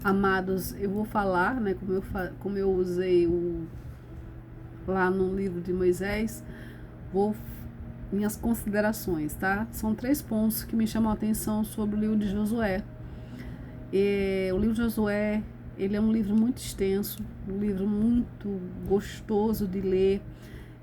Amados, eu vou falar, né, como eu usei lá no livro de Moisés, vou minhas considerações, tá? São 3 pontos que me chamam a atenção sobre o livro de Josué. O livro de Josué, ele é um livro muito extenso, um livro muito gostoso de ler.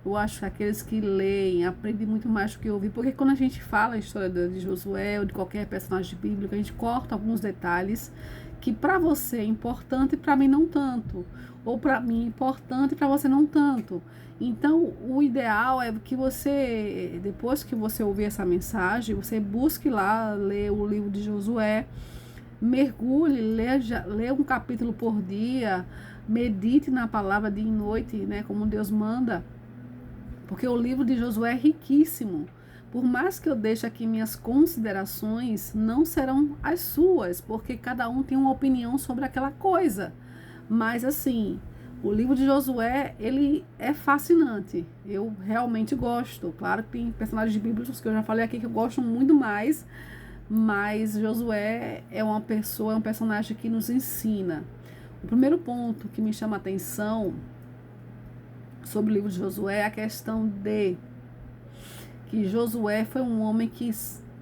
Eu acho que aqueles que leem aprendem muito mais do que ouvir, porque quando a gente fala a história de Josué ou de qualquer personagem bíblico, a gente corta alguns detalhes que para você é importante e para mim não tanto, ou para mim é importante e para você não tanto. Então, o ideal é que você, depois que você ouvir essa mensagem, você busque lá ler o livro de Josué, mergulhe, lê um capítulo por dia, medite na palavra dia e noite, né, como Deus manda, porque o livro de Josué é riquíssimo. Por mais que eu deixe aqui minhas considerações, não serão as suas, porque cada um tem uma opinião sobre aquela coisa. Mas assim, o livro de Josué, ele é fascinante. Eu realmente gosto. Claro que tem personagens bíblicos que eu já falei aqui que eu gosto muito mais, mas Josué é uma pessoa, é um personagem que nos ensina. O primeiro ponto que me chama a atenção sobre o livro de Josué é a questão de que Josué foi um homem que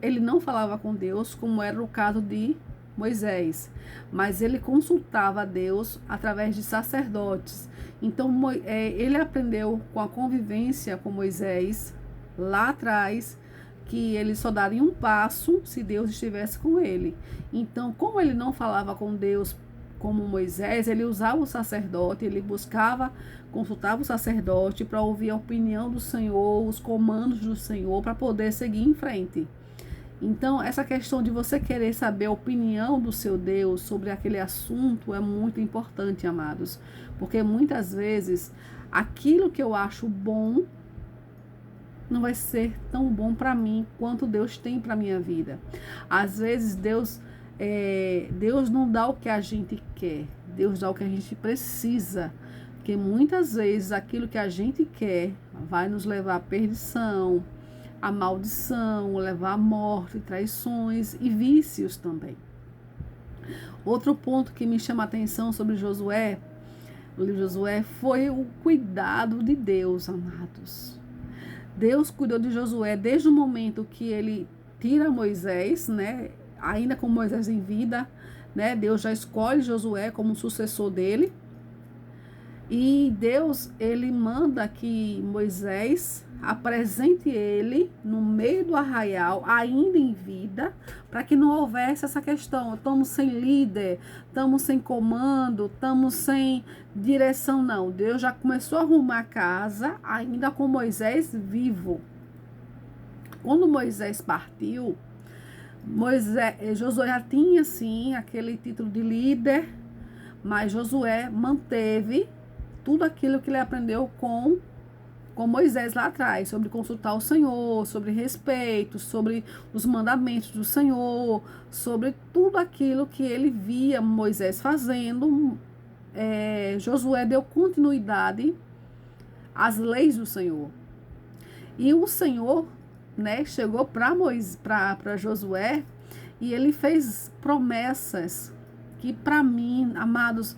ele não falava com Deus, como era o caso de Moisés, mas ele consultava a Deus através de sacerdotes. Então ele aprendeu com a convivência com Moisés lá atrás que ele só daria um passo se Deus estivesse com ele. Então, como ele não falava com Deus como Moisés, ele usava o sacerdote, ele consultava o sacerdote para ouvir a opinião do Senhor, os comandos do Senhor, para poder seguir em frente. Então, essa questão de você querer saber a opinião do seu Deus sobre aquele assunto é muito importante, amados, porque muitas vezes aquilo que eu acho bom não vai ser tão bom para mim quanto Deus tem para minha vida. Às vezes Deus não dá o que a gente quer, Deus dá o que a gente precisa, porque muitas vezes aquilo que a gente quer vai nos levar à perdição, à maldição, levar à morte, traições e vícios também. Outro ponto que me chama a atenção sobre Josué, o livro de Josué, foi o cuidado de Deus, amados. Deus cuidou de Josué desde o momento que ele tira Moisés, né? Ainda com Moisés em vida, né? Deus já escolhe Josué como sucessor dele. E Deus, ele manda que Moisés apresente ele no meio do arraial, ainda em vida, para que não houvesse essa questão. Estamos sem líder, estamos sem comando, estamos sem direção, não. Deus já começou a arrumar a casa, ainda com Moisés vivo. Quando Moisés partiu, Josué já tinha, sim, aquele título de líder, mas Josué manteve tudo aquilo que ele aprendeu com Moisés lá atrás, sobre consultar o Senhor, sobre respeito, sobre os mandamentos do Senhor, sobre tudo aquilo que ele via Moisés fazendo. Josué deu continuidade às leis do Senhor. E o Senhor, né, chegou para Josué e ele fez promessas que, para mim, amados,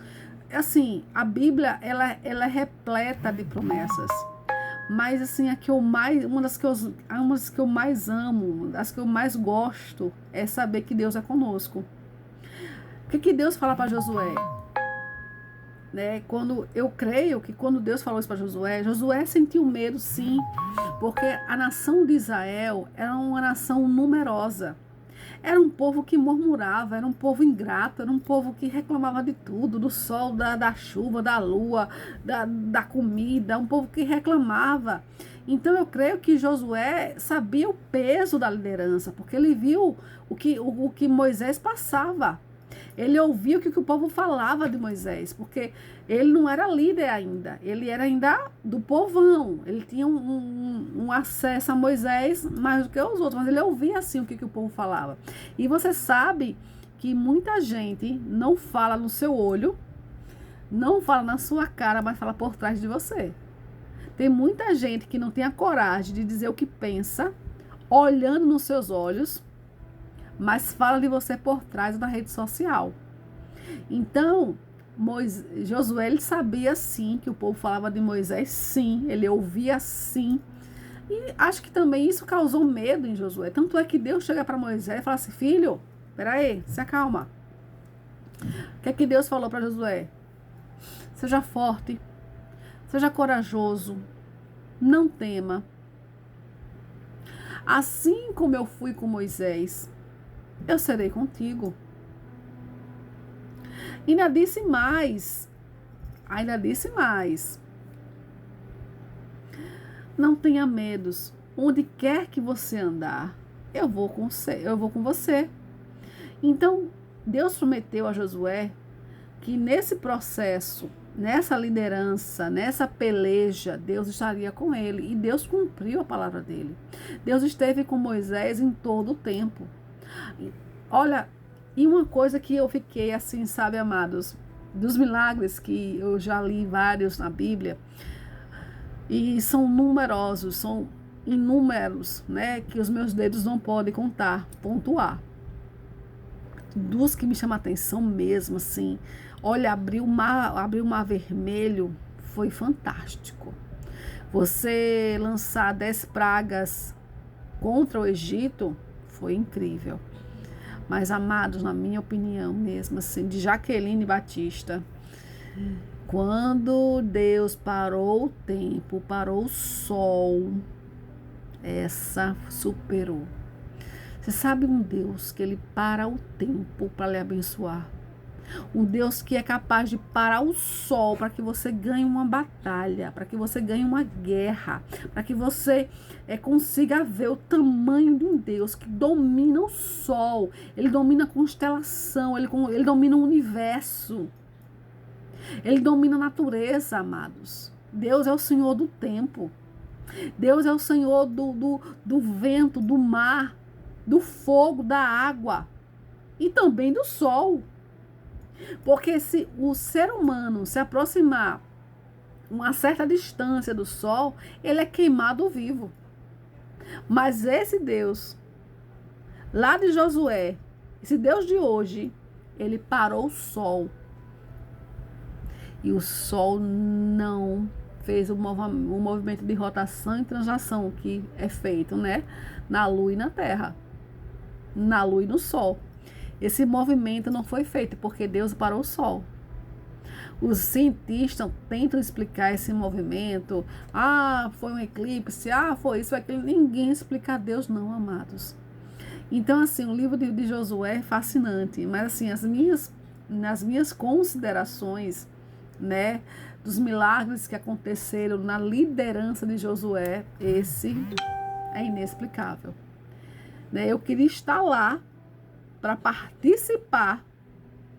assim, a Bíblia ela é repleta de promessas, mas assim, uma das que eu mais amo, das que eu mais gosto, é saber que Deus é conosco. O que Deus fala para Josué? Né? Eu creio que quando Deus falou isso para Josué sentiu medo, sim, porque a nação de Israel era uma nação numerosa. Era um povo que murmurava, era um povo ingrato, era um povo que reclamava de tudo, do sol, da chuva, da lua, da comida, um povo que reclamava. Então eu creio que Josué sabia o peso da liderança, porque ele viu o que Moisés passava. Ele ouvia o que o povo falava de Moisés, porque ele não era líder ainda, ele era ainda do povão, ele tinha um acesso a Moisés mais do que os outros, mas ele ouvia assim o que o povo falava. E você sabe que muita gente não fala no seu olho, não fala na sua cara, mas fala por trás de você. Tem muita gente que não tem a coragem de dizer o que pensa, olhando nos seus olhos, mas fala de você por trás da rede social. Então, Josué, ele sabia sim que o povo falava de Moisés, sim, ele ouvia sim. E acho que também isso causou medo em Josué. Tanto é que Deus chega para Moisés e fala assim: filho, peraí, se acalma. O que é que Deus falou para Josué? Seja forte, seja corajoso, não tema. Assim como eu fui com Moisés, eu serei contigo. Ainda disse mais. Não tenha medos. Onde quer que você andar, eu vou com você. Então, Deus prometeu a Josué que nesse processo, nessa liderança, nessa peleja, Deus estaria com ele. E Deus cumpriu a palavra dele. Deus esteve com Moisés em todo o tempo. Olha, e uma coisa que eu fiquei assim, sabe, amados, dos milagres que eu já li vários na Bíblia, e são numerosos, são inúmeros, né, que os meus dedos não podem contar, pontuar. Dos que me chamam a atenção mesmo, assim, olha, abrir o mar vermelho foi fantástico. Você lançar 10 pragas contra o Egito foi incrível. Mas, amados, na minha opinião mesmo, assim, de Jaqueline Batista, quando Deus parou o tempo, parou o sol, essa superou. Você sabe um Deus que ele para o tempo para lhe abençoar? Um Deus que é capaz de parar o sol para que você ganhe uma batalha, para que você ganhe uma guerra, para que você consiga ver o tamanho de um Deus que domina o sol, ele domina a constelação, ele domina o universo, ele domina a natureza, amados. Deus é o Senhor do tempo, Deus é o Senhor do vento, do mar, do fogo, da água e também do sol. Porque se o ser humano se aproximar uma certa distância do sol, ele é queimado vivo. Mas esse Deus, lá de Josué, esse Deus de hoje, ele parou o sol. E o sol não fez o movimento de rotação e translação que é feito, né? Na lua e na terra. Na lua e no sol. Esse movimento não foi feito porque Deus parou o sol. Os cientistas tentam explicar esse movimento. Ah, foi um eclipse. Ah, foi isso, foi aquilo. Ninguém explica a Deus, não, amados. Então, assim, o livro de Josué é fascinante. Mas, assim, nas minhas considerações, né, dos milagres que aconteceram na liderança de Josué, esse é inexplicável. Né? Eu queria estar lá para participar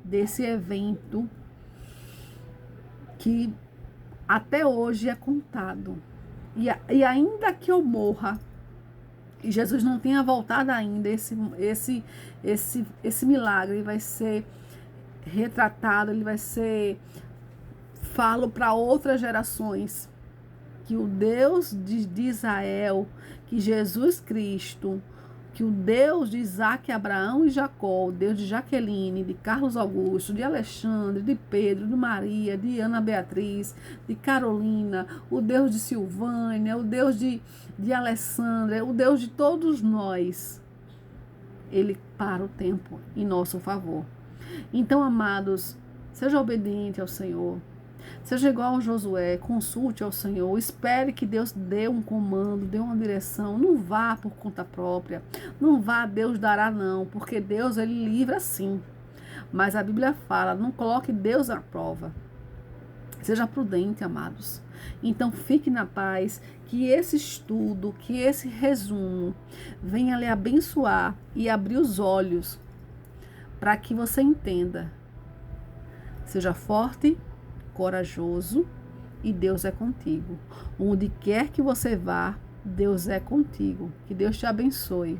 desse evento que até hoje é contado. E ainda que eu morra e Jesus não tenha voltado ainda, esse milagre vai ser retratado, ele vai ser falo para outras gerações que o Deus de Israel, que Jesus Cristo, que o Deus de Isaac, Abraão e Jacó, o Deus de Jaqueline, de Carlos Augusto, de Alexandre, de Pedro, de Maria, de Ana Beatriz, de Carolina, o Deus de Silvânia, o Deus de Alessandra, o Deus de todos nós, ele para o tempo em nosso favor. Então, amados, seja obediente ao Senhor. Seja igual ao Josué, consulte ao Senhor, espere que Deus dê um comando, dê uma direção, não vá por conta própria, não vá, Deus dará não, porque Deus ele livra sim, mas a Bíblia fala, não coloque Deus à prova, seja prudente, amados. Então fique na paz, que esse estudo, que esse resumo venha lhe abençoar e abrir os olhos para que você entenda, seja forte, corajoso e Deus é contigo. Onde quer que você vá, Deus é contigo. Que Deus te abençoe.